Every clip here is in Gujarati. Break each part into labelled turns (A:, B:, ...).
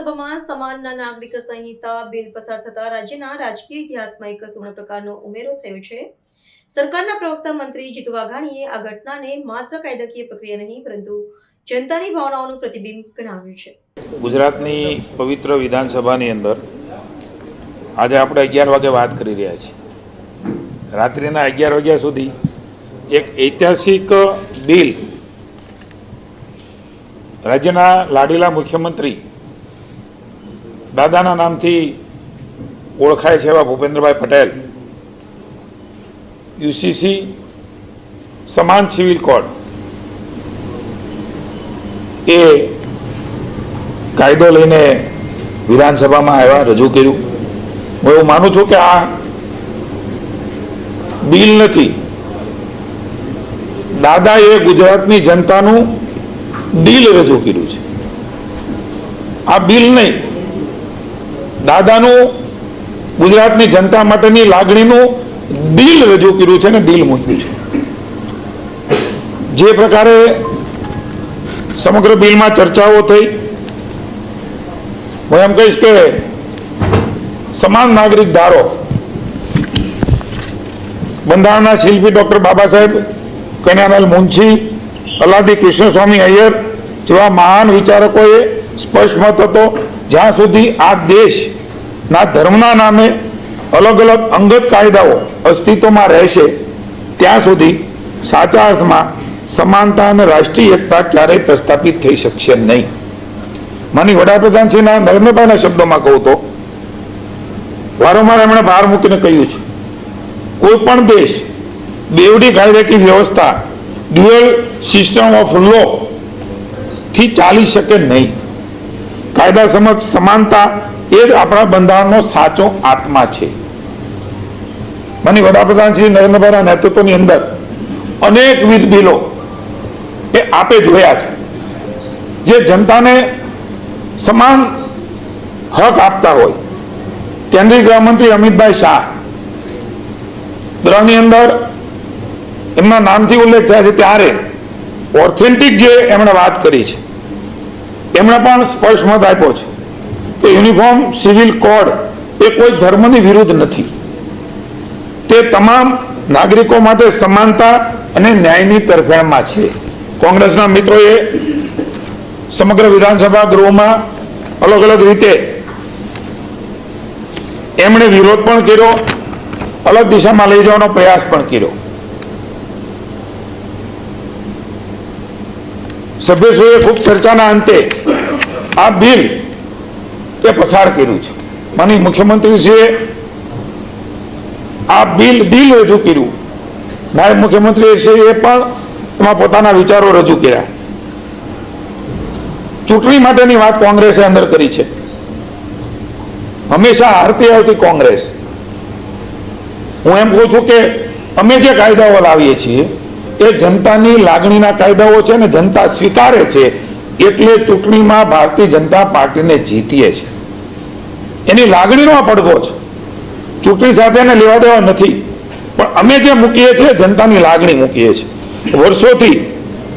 A: વિધાનસભામાં સમાન નાગરિક સંહિતા બિલ પસાર થતા રાજ્યના રાજકીય ઇતિહાસમાં એક સુવર્ણ પ્રકારનો ઉમેરો થયો છે। સરકારના પ્રવક્તા મંત્રી જીતુ વાઘાણીએ આ ઘટનાને માત્ર કાયદાકીય પ્રક્રિયા નહીં પરંતુ જનતાની ભાવનાઓનું પ્રતિબિંબ ગણાવ્યું છે।
B: ગુજરાતની પવિત્ર વિધાનસભાની અંદર આજે આપણે 11 વાગે વાત કરી રહ્યા છીએ। રાત્રિના 11 વાગ્યા સુધી એક ઐતિહાસિક બિલ રાજ્યના લાડીલા મુખ્યમંત્રી દાદાના નામથી ઓળખાય છે એવા ભૂપેન્દ્રભાઈ પટેલ યુસીસી સમાન સિવિલ કોડ એ કાયદો લઈને વિધાનસભામાં આવ્યા, રજૂ કર્યું। હું એવું માનું છું કે આ બિલ નથી, દાદાએ ગુજરાતની જનતાનું દિલ રજૂ કર્યું છે। આ બિલ નહીં, દાદાનું ગુજરાતની જનતા માટેની લાગણીનું દિલ રજૂ કર્યું છે ને દિલ મૂક્યું છે। જે પ્રકારે સમગ્ર બિલમાં ચર્ચાઓ થઈ, હું એમ કહીશ કે સમાન નાગરિક ધારો બંધારણના શિલ્પી ડોક્ટર બાબા સાહેબ કનૈયાલાલ મુનશી, અલ્લાદી કૃષ્ણસ્વામી અય્યર જેવા મહાન વિચારકોએ સ્પષ્ટ મત હતો, જ્યાં સુધી આ દેશના ધર્મના નામે અલગ અલગ અંગત કાયદાઓ અસ્તિત્વમાં રહેશે ત્યાં સુધી સાચા અર્થમાં સમાનતા અને રાષ્ટ્રીય એકતા ક્યારેય પ્રસ્થાપિત થઈ શકશે નહીં। માની વડાપ્રધાનશ્રીના નરેન્દ્રભાઈના શબ્દોમાં કહું તો વારંવાર એમણે ભાર મૂકીને કહ્યું છે, કોઈ પણ દેશ બેવડી કાયદાકીય વ્યવસ્થા ડ્યુઅલ સિસ્ટમ ઓફ લો થી ચાલી શકે નહીં। કાયદા સમક્ષ સમાનતા એ જ આપણા બંધારણનો સાચો આત્મા છે। માની વડાપ્રધાન શ્રી નરેન્દ્રભાઈના નેતૃત્વની અંદર અનેકવિધ બિલો એ આપે જોયા છે, જે જનતાને સમાન હક આપતા હોય। કેન્દ્રીય ગૃહમંત્રી અમિતભાઈ શાહ ગૃહની અંદર એમના નામથી ઉલ્લેખ થયા છે ત્યારે ઓથેન્ટિક જે એમણે વાત કરી છે, એમણે પણ સ્પષ્ટ મત આપ્યો છે કે યુનિફોર્મ સિવિલ કોડ એ કોઈ ધર્મની વિરુદ્ધ નથી, તે તમામ નાગરિકો માટે સમાનતા અને ન્યાયની તરફેણમાં છે। કોંગ્રેસના મિત્રોએ સમગ્ર વિધાનસભા ગૃહમાં અલગ અલગ રીતે એમણે વિરોધ પણ કર્યો, અલગ દિશામાં લઈ જવાનો પ્રયાસ પણ કર્યો। સભ્યશ્રીએ ખૂબ ચર્ચાના અંતે આ બિલ એ પસાર કર્યું છે। માનનીય મુખ્યમંત્રીશ્રીએ આ બિલ રજૂ કર્યું, નાયબ મુખ્યમંત્રીશ્રીએ પણ એમાં પોતાના વિચારો રજૂ કર્યા। ચૂંટણી માટેની વાત કોંગ્રેસે અંદર કરી છે। હંમેશા હારતી આવતી કોંગ્રેસ, હું એમ કહું છું કે અમે જે કાયદાઓ લાવીએ છીએ એ જનતાની લાગણીના કાયદાઓ છે ને જનતા સ્વીકારે છે, એટલે ચૂંટણીમાં ભારતીય જનતા પાર્ટીને જીતીએ છે। એની લાગણીનો આ પડઘો છે, ચૂંટણી સાથે એને લેવા દેવા નથી, પણ અમે જે મૂકીએ છીએ જનતાની લાગણી મૂકીએ છીએ। વર્ષોથી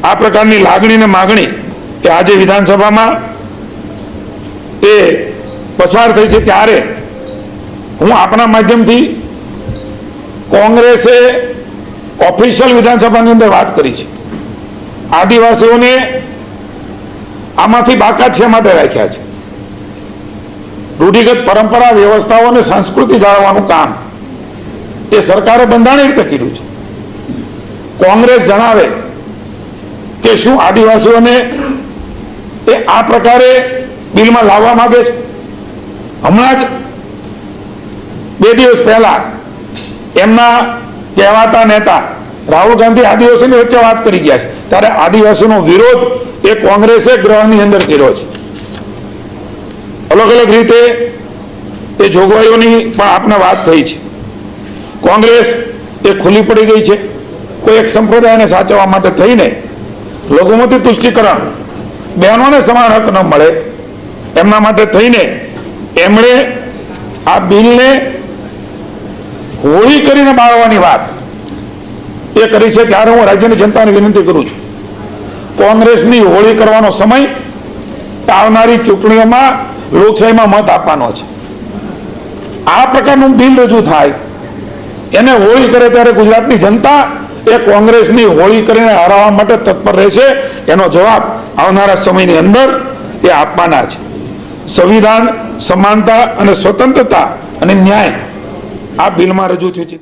B: આ પ્રકારની લાગણી ને માગણી કે આજે વિધાનસભામાં એ પસાર થઈ છે, ત્યારે હું આપણા માધ્યમથી કોંગ્રેસે ઓફિશિયલ વિધાનસભાની અંદર વાત કરી છે, આદિવાસીઓને આમાંથી બાકાત શા માટે રાખ્યા છે? રૂઢિગત પરંપરા, વ્યવસ્થાઓ અને સંસ્કૃતિ જાળવવાનું કામ એ સરકારે બંધારણીય રીતે કર્યું છે। કોંગ્રેસ જણાવે કે શું આદિવાસીઓને એ આ પ્રકારે બિલમાં લાવવા માંગે છે? હમણાં જ 2 દિવસ પહેલા એમના કહેવાતા નેતા રાહુલ ગાંધી આદિવાસીની વચ્ચે વાત કરી ગયા છે, ત્યારે આદિવાસીનો વિરોધ એ કોંગ્રેસે ગૃહની અંદર કર્યો છે। અલગ અલગ રીતે એ જોગવાઈઓની પણ આપને વાત થઈ છે। કોંગ્રેસ એ ખુલ્લી પડી ગઈ છે, કોઈ એક સંપ્રદાયને સાચવવા માટે થઈને લઘુમતી તુષ્ટિકરણ, બહેનોને સમાન હક ન મળે એમના માટે થઈને એમણે આ બિલને હોળી કરીને બાળવાની વાત એ કરી છે। ત્યારે હું રાજ્યની જનતાને વિનંતી કરું છું, કોંગ્રેસની હોળી કરવાનો સમય આવનારી ચૂંટણીઓમાં લોકશાહીમાં મત આપવાનો છે. આ પ્રકારનું બિલ રજૂ થાય, એને હોળી કરે ત્યારે ગુજરાતની જનતા એ કોંગ્રેસની હોળી કરીને હરાવવા માટે તત્પર રહેશે. એનો જવાબ આવનારા સમયની અંદર એ આપવાના છે. સંવિધાન, સમાનતા અને સ્વતંત્રતા અને ન્યાય આ બિલમાં રજૂ થયું છે.